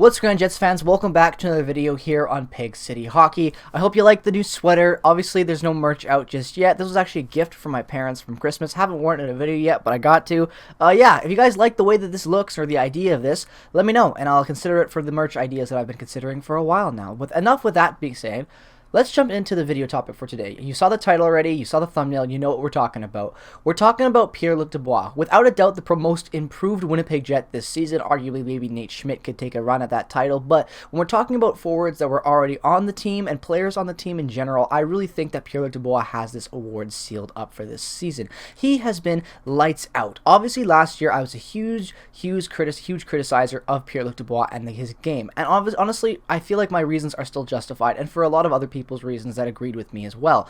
What's going on, Jets fans? Welcome back to another video here on Pig City Hockey. I hope you like the new sweater. Obviously, there's no merch out just yet. This was actually a gift from my parents from Christmas. Haven't worn it in a video yet, but I got to. Yeah, if you guys like the way that this looks or the idea of this, let me know, and I'll consider it for the merch ideas that I've been considering for a while now. Enough with that being said, let's jump into the video topic for today. You saw the title already, you saw the thumbnail, you know what we're talking about. We're talking about Pierre-Luc Dubois. Without a doubt, the most improved Winnipeg Jet this season. Arguably, maybe Nate Schmidt could take a run at that title. But when we're talking about forwards that were already on the team and players on the team in general, I really think that Pierre-Luc Dubois has this award sealed up for this season. He has been lights out. Obviously, last year, I was a huge criticizer of Pierre-Luc Dubois and his game. And honestly, I feel like my reasons are still justified. And for a lot of other people's reasons that agreed with me as well.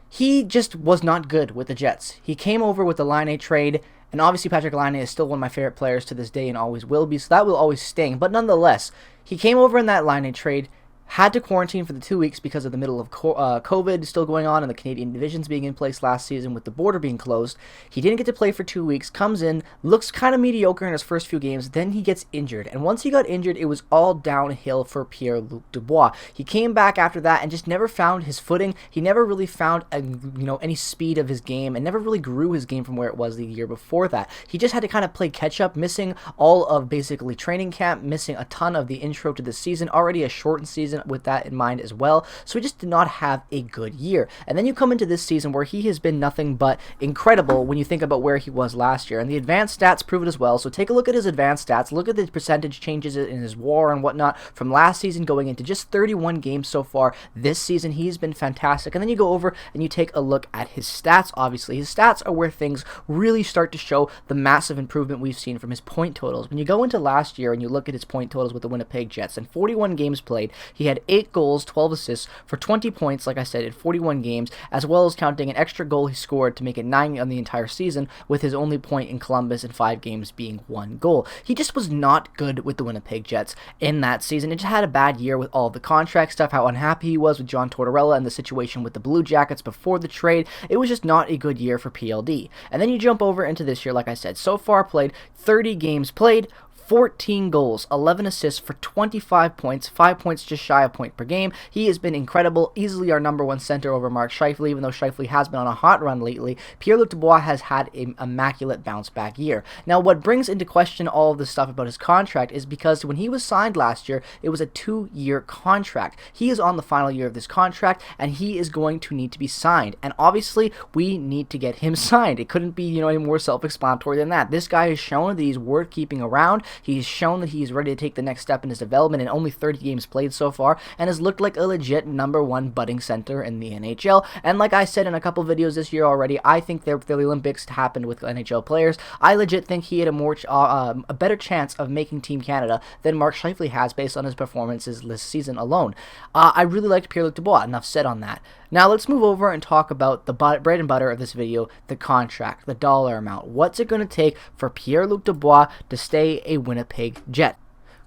He just was not good with the Jets. He came over with the Laine trade, and obviously Patrick Laine is still one of my favorite players to this day and always will be, so that will always sting. But nonetheless, he came over in that Laine trade, had to quarantine for the 2 weeks because of the middle of COVID still going on and the Canadian divisions being in place last season with the border being closed. He didn't get to play for 2 weeks, comes in, looks kind of mediocre in his first few games, then he gets injured. And once he got injured, it was all downhill for Pierre-Luc Dubois. He came back after that and just never found his footing. He never really found any speed of his game and never really grew his game from where it was the year before that. He just had to kind of play catch up, missing all of basically training camp, missing a ton of the intro to the season, already a shortened season with that in mind as well. So he just did not have a good year. And then you come into this season where he has been nothing but incredible when you think about where he was last year. And the advanced stats prove it as well. So take a look at his advanced stats. Look at the percentage changes in his WAR and whatnot from last season going into just 31 games so far this season. He's been fantastic. And then you go over and you take a look at his stats. Obviously, his stats are where things really start to show the massive improvement we've seen from his point totals. When you go into last year and you look at his point totals with the Winnipeg Jets, in 41 games played, he had 8 goals, 12 assists for 20 points, like I said, in 41 games, as well as counting an extra goal he scored to make it 9 on the entire season, with his only point in Columbus in 5 games being 1 goal. He just was not good with the Winnipeg Jets in that season. It just had a bad year with all the contract stuff, how unhappy he was with John Tortorella and the situation with the Blue Jackets before the trade. It was just not a good year for PLD. And then you jump over into this year, like I said, so far played 30 games played, 14 goals, 11 assists for 25 points, 5 points just shy of point per game. He has been incredible, easily our number one center over Mark Scheifele, even though Scheifele has been on a hot run lately. Pierre-Luc Dubois has had an immaculate bounce-back year. Now, what brings into question all of this stuff about his contract is because when he was signed last year, it was a 2-year contract. He is on the final year of this contract, and he is going to need to be signed. And obviously, we need to get him signed. It couldn't be, any more self-explanatory than that. This guy has shown that he's worth keeping around. He's shown that he's ready to take the next step in his development in only 30 games played so far, and has looked like a legit number one budding center in the NHL. And like I said in a couple videos this year already, I think the Olympics happened with NHL players. I legit think he had a better chance of making Team Canada than Mark Scheifele has based on his performances this season alone. I really liked Pierre-Luc Dubois. Enough said on that. Now let's move over and talk about the bread and butter of this video, the contract, the dollar amount. What's it going to take for Pierre-Luc Dubois to stay a Winnipeg Jet?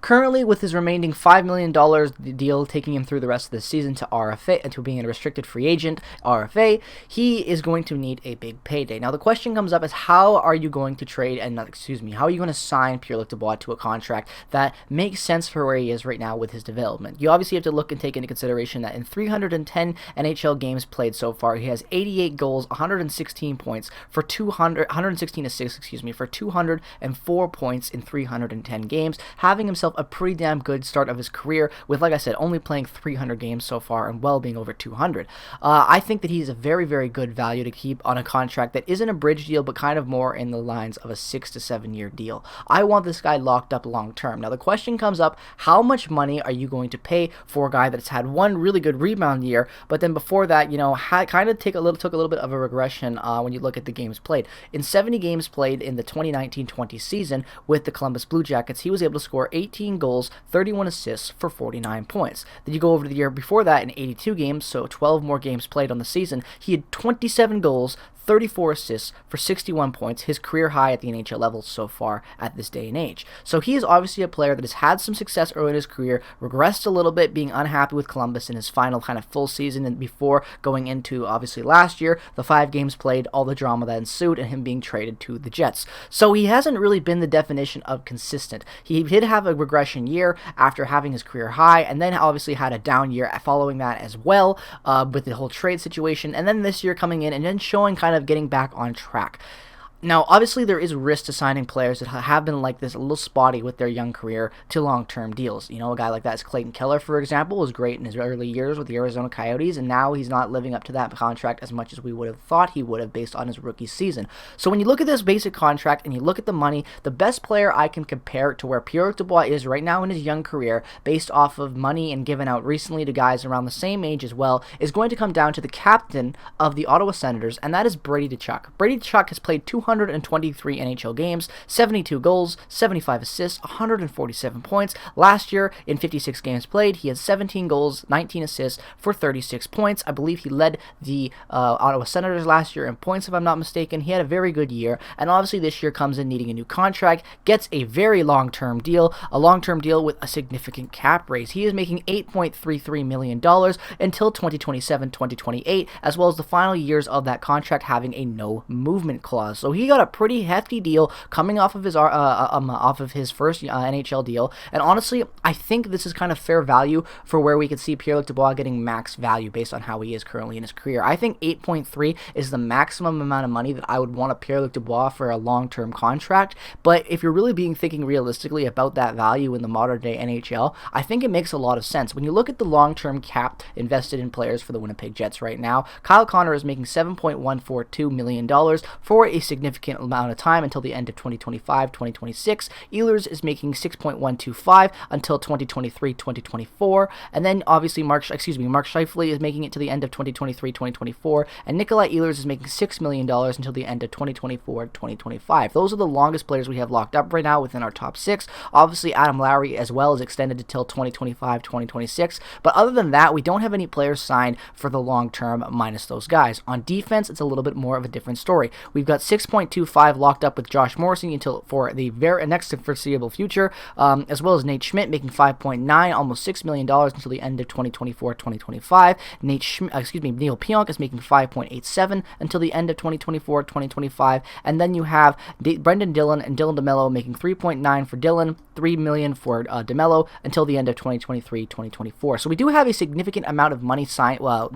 Currently, with his remaining $5 million deal taking him through the rest of the season to RFA and to being a restricted free agent, RFA, he is going to need a big payday. Now, the question comes up is how are you going to how are you going to sign Pierre-Luc Dubois to a contract that makes sense for where he is right now with his development? You obviously have to look and take into consideration that in 310 NHL games played so far, he has 88 goals, 116 points for 116 assists, for 204 points in 310 games, having himself a pretty damn good start of his career with, like I said, only playing 300 games so far and well being over 200. I think that he's a very, very good value to keep on a contract that isn't a bridge deal, but kind of more in the lines of a 6 to 7 year deal. I want this guy locked up long term. Now, the question comes up, how much money are you going to pay for a guy that's had one really good rebound year, but then before that, took a little bit of a regression when you look at the games played. In 70 games played in the 2019-20 season with the Columbus Blue Jackets, he was able to score 18 goals, 31 assists for 49 points. Then you go over to the year before that in 82 games, so 12 more games played on the season, he had 27 goals, 34 assists for 61 points, his career high at the NHL level so far at this day and age. So he is obviously a player that has had some success early in his career, regressed a little bit, being unhappy with Columbus in his final kind of full season and before going into, obviously, last year, the 5 games played, all the drama that ensued, and him being traded to the Jets. So he hasn't really been the definition of consistent. He did have a regression year after having his career high, and then obviously had a down year following that as well, with the whole trade situation, and then this year coming in and then showing kind of getting back on track. Now, obviously, there is risk to signing players that have been like this a little spotty with their young career to long-term deals. You know, a guy like that is Clayton Keller, for example, was great in his early years with the Arizona Coyotes, and now he's not living up to that contract as much as we would have thought he would have based on his rookie season. So when you look at this basic contract and you look at the money, the best player I can compare to where Pierre-Luc Dubois is right now in his young career, based off of money and given out recently to guys around the same age as well, is going to come down to the captain of the Ottawa Senators, and that is Brady Tkachuk. Brady Tkachuk has played 223 NHL games, 72 goals, 75 assists, 147 points. Last year, in 56 games played, he had 17 goals, 19 assists for 36 points. I believe he led the Ottawa Senators last year in points, if I'm not mistaken. He had a very good year, and obviously this year comes in needing a new contract, gets a very long-term deal with a significant cap raise. He is making $8.33 million until 2027-2028, as well as the final years of that contract having a no-movement clause. So he got a pretty hefty deal coming off of his first NHL deal, and honestly, I think this is kind of fair value for where we could see Pierre-Luc Dubois getting max value based on how he is currently in his career. I think 8.3 is the maximum amount of money that I would want a Pierre-Luc Dubois for a long-term contract, but if you're really thinking realistically about that value in the modern-day NHL, I think it makes a lot of sense. When you look at the long-term cap invested in players for the Winnipeg Jets right now, Kyle Connor is making $7.142 million for a significant amount of time until the end of 2025-2026. Ehlers is making $6.125 until 2023-2024, and then obviously Mark Scheifele is making it to the end of 2023-2024, and Nikolai Ehlers is making $6 million until the end of 2024-2025. Those are the longest players we have locked up right now within our top six. Obviously, Adam Lowry as well is extended until 2025-2026, but other than that, we don't have any players signed for the long term minus those guys. On defense, it's a little bit more of a different story. We've got 6.25 locked up with Josh Morrissey until for the very next foreseeable future, as well as Nate Schmidt making 5.9, almost $6 million until the end of 2024-2025. Neil Pionk is making 5.87 until the end of 2024-2025, and then you have Brendan Dillon and Dylan DeMello making 3.9 for Dillon, $3 million for DeMello until the end of 2023-2024. So we do have a significant amount of money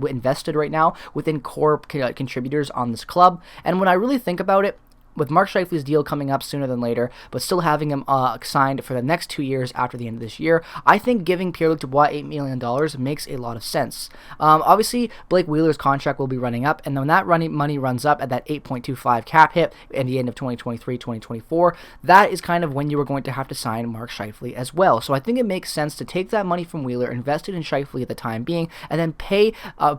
invested right now within core contributors on this club, and when I really think about it, with Mark Scheifele's deal coming up sooner than later, but still having him signed for the next 2 years after the end of this year, I think giving Pierre-Luc Dubois $8 million makes a lot of sense. Obviously, Blake Wheeler's contract will be running up, and when that money runs up at that 8.25 cap hit at the end of 2023-2024, that is kind of when you are going to have to sign Mark Scheifele as well. So I think it makes sense to take that money from Wheeler, invest it in Scheifele at the time being, and then pay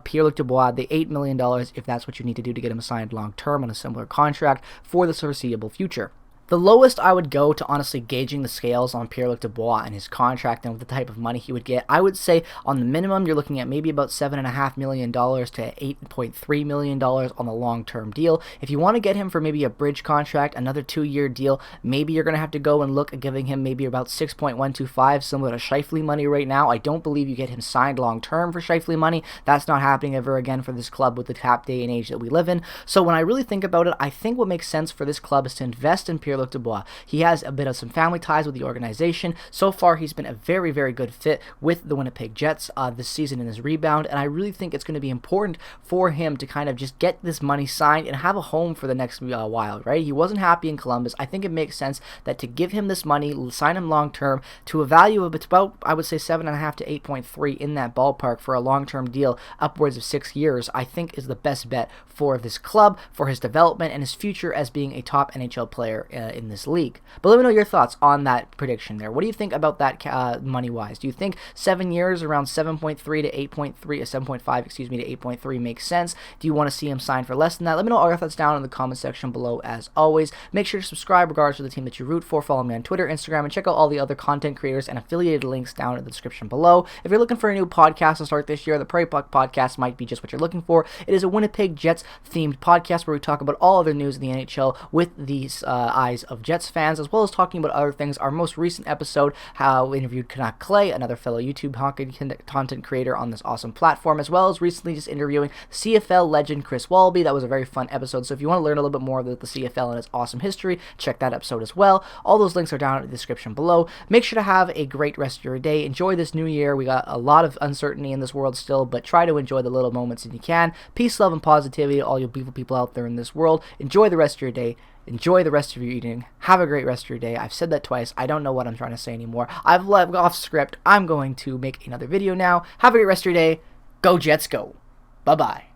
Pierre-Luc Dubois the $8 million if that's what you need to do to get him signed long-term on a similar contract for the foreseeable future. The lowest I would go to honestly gauging the scales on Pierre-Luc Dubois and his contract and the type of money he would get, I would say on the minimum you're looking at maybe about $7.5 million to $8.3 million on the long-term deal. If you want to get him for maybe a bridge contract, another 2-year deal, maybe you're going to have to go and look at giving him maybe about $6.125, similar to Scheifele money right now. I don't believe you get him signed long-term for Scheifele money. That's not happening ever again for this club with the cap day and age that we live in. So when I really think about it, I think what makes sense for this club is to invest in Pierre-Luc Dubois. He has a bit of some family ties with the organization. So far, he's been a very, very good fit with the Winnipeg Jets this season in his rebound, and I really think it's going to be important for him to kind of just get this money signed and have a home for the next while, right? He wasn't happy in Columbus. I think it makes sense that to give him this money, sign him long-term, to a value of about, I would say, 7.5 to 8.3 in that ballpark for a long-term deal, upwards of 6 years, I think is the best bet for this club, for his development, and his future as being a top NHL player in this league. But let me know your thoughts on that prediction there. What do you think about that money-wise? Do you think 7 years around 7.3 to 8.3, 7.5, to 8.3 makes sense? Do you want to see him sign for less than that? Let me know all your thoughts down in the comment section below as always. Make sure to subscribe regardless of the team that you root for. Follow me on Twitter, Instagram, and check out all the other content creators and affiliated links down in the description below. If you're looking for a new podcast to start this year, the Prairie Puck Podcast might be just what you're looking for. It is a Winnipeg Jets themed podcast where we talk about all other news in the NHL with these eyes eyes of Jets fans, as well as talking about other things. Our most recent episode, how we interviewed Canuck Clay, another fellow YouTube hockey content creator on this awesome platform, as well as recently just interviewing CFL legend Chris Wallaby. That was a very fun episode, so if you want to learn a little bit more about the CFL and its awesome history, check that episode as well. All those links are down in the description below. Make sure to have a great rest of your day. Enjoy this new year. We got a lot of uncertainty in this world still, but try to enjoy the little moments that you can. Peace, love, and positivity to all you beautiful people out there in this world. Enjoy the rest of your day. Enjoy the rest of your eating. Have a great rest of your day. I've said that twice. I don't know what I'm trying to say anymore. I've left off script. I'm going to make another video now. Have a great rest of your day. Go Jets, go. Bye-bye.